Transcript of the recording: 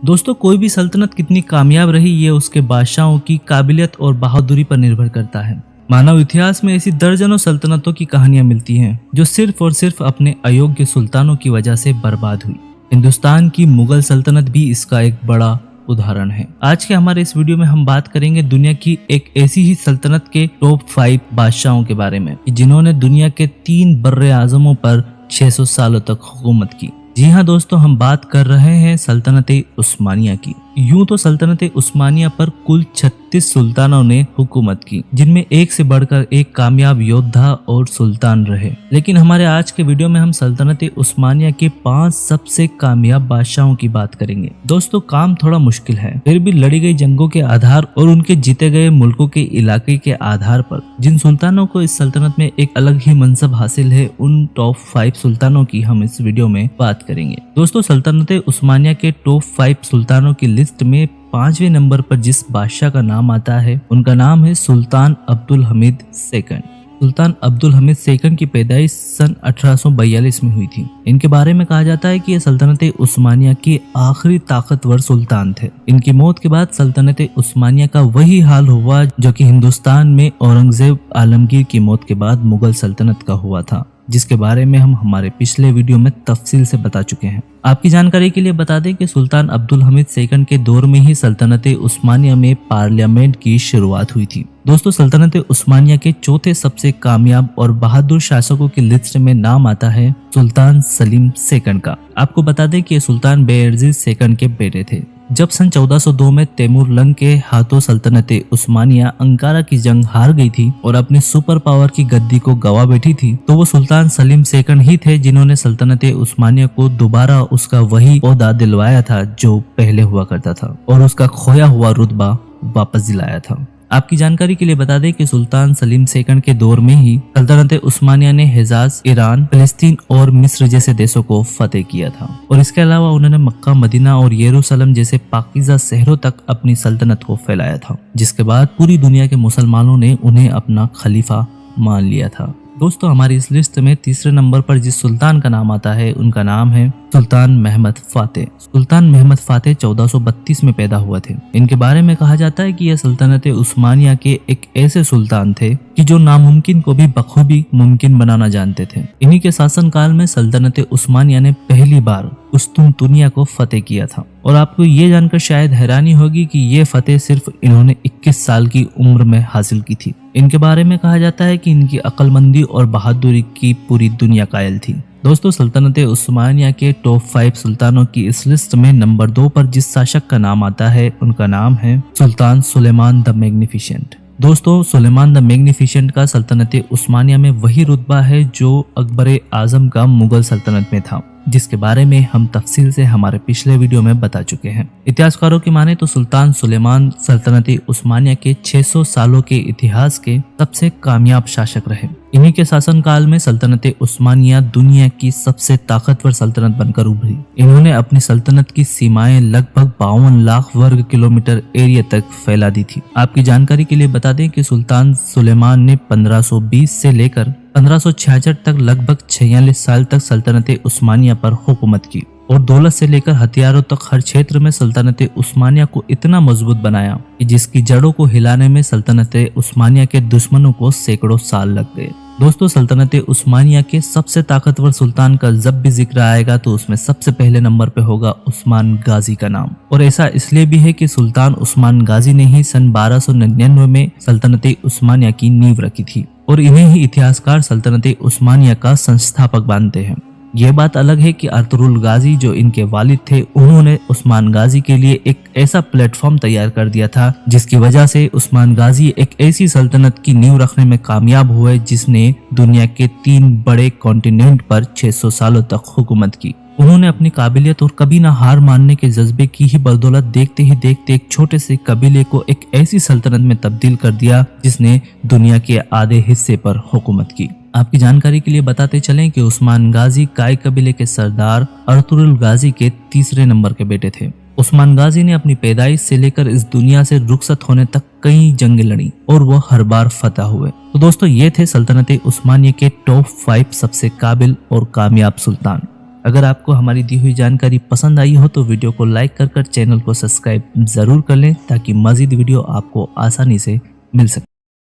दोस्तों कोई भी सल्तनत कितनी कामयाब रही ये उसके बादशाहों की काबिलियत और बहादुरी पर निर्भर करता है। मानव इतिहास में ऐसी दर्जनों सल्तनतों की कहानियां मिलती हैं जो सिर्फ और सिर्फ अपने अयोग्य सुल्तानों की वजह से बर्बाद हुई। हिंदुस्तान की मुगल सल्तनत भी इसका एक बड़ा उदाहरण है। आज के हमारे इस वीडियो में हम बात करेंगे दुनिया की एक ऐसी ही सल्तनत के टॉप 5 बादशाहों के बारे में जिन्होंने दुनिया के 3 बर्रे आजमों पर 600 सालों तक हुकूमत की। जी हाँ दोस्तों, हम बात कर रहे हैं सल्तनत उस्मानिया की। यूं तो सल्तनत उस्मानिया पर कुल 36 सुल्तानों ने हुकूमत की, जिनमें एक से बढ़कर एक कामयाब योद्धा और सुल्तान रहे। लेकिन हमारे आज के वीडियो में हम सल्तनत उस्मानिया के 5 सबसे कामयाब बादशाहों की बात करेंगे। दोस्तों काम थोड़ा मुश्किल है, फिर भी लड़ी गई जंगों के आधार और उनके जीते गए मुल्कों के इलाके के आधार पर जिन सुल्तानों को इस सल्तनत में एक अलग ही मनसब हासिल है, उन टॉप 5 सुल्तानों की हम इस वीडियो में बात करेंगे। दोस्तों सल्तनत उस्मानिया के टॉप 5 सुल्तानों की लिस्ट में 5वें नंबर पर जिस बादशाह का नाम आता है उनका नाम है सुल्तान अब्दुल हमीद सेकंड। सुल्तान अब्दुल हमीद सेकंड की पैदाइश सन 1842 में हुई थी। इनके बारे में कहा जाता है कि ये सल्तनत उस्मानिया के आखिरी ताकतवर सुल्तान थे। इनकी मौत के बाद सल्तनत उस्मानिया का वही हाल हुआ जो कि हिंदुस्तान में औरंगजेब आलमगीर की मौत के बाद मुगल सल्तनत का हुआ था, जिसके बारे में हम हमारे पिछले वीडियो में तफसील से बता चुके हैं। आपकी जानकारी के लिए बता दें कि सुल्तान अब्दुल हमीद सेकंड के दौर में ही सल्तनत उस्मानिया में पार्लियामेंट की शुरुआत हुई थी। दोस्तों सल्तनत उस्मानिया के चौथे सबसे कामयाब और बहादुर शासकों की लिस्ट में नाम आता है सुल्तान सलीम सेकंड का। आपको बता दें कि सुल्तान बेयरजीज सेकंड के बेटे थे। जब सन 1402 में तैमूर लंग के हाथों सल्तनत उस्मानिया अंकारा की जंग हार गई थी और अपने सुपर पावर की गद्दी को गवा बैठी थी, तो वो सुल्तान सलीम सेकंड ही थे जिन्होंने सल्तनत उस्मानिया को दोबारा उसका वही ओहदा दिलवाया था जो पहले हुआ करता था और उसका खोया हुआ रुतबा वापस दिलाया था। आपकी जानकारी के लिए बता दें कि सुल्तान सलीम सेकंड के दौर में ही सल्तनत उस्मानिया ने हिजाज, ईरान, फिलिस्तीन और मिस्र जैसे देशों को फतेह किया था और इसके अलावा उन्होंने मक्का, मदीना और यरूशलेम जैसे पाकीज़ा शहरों तक अपनी सल्तनत को फैलाया था, जिसके बाद पूरी दुनिया के मुसलमानों ने उन्हें अपना खलीफा मान लिया था। दोस्तों हमारी इस लिस्ट में तीसरे नंबर पर जिस सुल्तान का नाम आता है उनका नाम है सुल्तान महमद फातेह। सुल्तान महमद फातेह 1432 में पैदा हुए थे। इनके बारे में कहा जाता है कि यह सल्तनत उस्मानिया के एक ऐसे सुल्तान थे कि जो नामुमकिन को भी बखूबी मुमकिन बनाना जानते थे। इन्हीं के शासनकाल में सल्तनत उस्मानिया ने पहली बार कुस्तुनतुनिया को फतेह किया था और आपको ये जानकर शायद हैरानी होगी कि ये फतेह सिर्फ इन्होंने 21 साल की उम्र में हासिल की थी। इनके बारे में कहा जाता है कि इनकी अक्लमंदी और बहादुरी की पूरी दुनिया कायल थी। दोस्तों सल्तनत उस्मानिया के टॉप 5 सुल्तानों की इस लिस्ट में नंबर 2 पर जिस शासक का नाम आता है उनका नाम है सुल्तान सुलेमान द मैग्निफिसेंट। दोस्तों सुलेमान द मैग्निफिसेंट का सल्तनत उस्मानिया में वही रुतबा है जो अकबर आजम का मुगल सल्तनत में था, जिसके बारे में हम तफसील से हमारे पिछले वीडियो में बता चुके हैं। इतिहासकारों की माने तो सुल्तान सुलेमान सल्तनत उस्मानिया के 600 सालों के इतिहास के सबसे कामयाब शासक रहे। इन्हीं के शासनकाल में सल्तनत उस्मानिया दुनिया की सबसे ताकतवर सल्तनत बनकर उभरी। इन्होंने अपनी सल्तनत की सीमाएं लगभग 52 लाख वर्ग किलोमीटर एरिया तक फैला दी थी। आपकी जानकारी के लिए बता दें कि सुल्तान सुलेमान ने 1520 से लेकर 1566 तक लगभग 46 साल तक सल्तनत उस्मानिया पर हुकूमत की और दौलत से लेकर हथियारों तक हर क्षेत्र में सल्तनत उस्मानिया को इतना मजबूत बनाया कि जिसकी जड़ों को हिलाने में सल्तनत उस्मानिया के दुश्मनों को सैकड़ों साल लग गए। दोस्तों सल्तनत उस्मानिया के सबसे ताकतवर सुल्तान का जब भी जिक्र आएगा तो उसमें सबसे पहले नंबर पे होगा उस्मान गाजी का नाम, और ऐसा इसलिए भी है कि सुल्तान उस्मान गाजी ने ही सन 1299 में सल्तनत उस्मानिया की नींव रखी थी और इन्हें ही इतिहासकार सल्तनत उस्मानिया का संस्थापक मानते हैं। ये बात अलग है कि अर्तुगरुल गाजी जो इनके वालिद थे, उन्होंने उस्मान गाजी के लिए एक ऐसा प्लेटफॉर्म तैयार कर दिया था जिसकी वजह से उस्मान गाजी एक ऐसी सल्तनत की नींव रखने में कामयाब हुए जिसने दुनिया के 3 बड़े कॉन्टिनेंट पर 600 सालों तक हुकूमत की। उन्होंने अपनी काबिलियत और कभी ना हार मानने के जज्बे की ही बदौलत देखते ही देखते एक छोटे से कबीले को एक ऐसी सल्तनत में तब्दील कर दिया जिसने दुनिया के आधे हिस्से पर हुकूमत की। आपकी जानकारी के लिए बताते चलें कि उस्मान गाजी काय कबीले के सरदार अर्तुगरुल गाजी के तीसरे नंबर के बेटे थे। उस्मान गाजी ने अपनी पैदाइश से लेकर इस दुनिया से रुखसत होने तक कई जंगें लड़ी और वो हर बार फतह हुए। तो दोस्तों ये थे सल्तनत उस्मानिया के टॉप 5 सबसे काबिल और कामयाब सुल्तान। अगर आपको हमारी दी हुई जानकारी पसंद आई हो तो वीडियो को लाइक कर चैनल को सब्सक्राइब जरूर कर लें ताकि मजीद वीडियो आपको आसानी से मिल सके।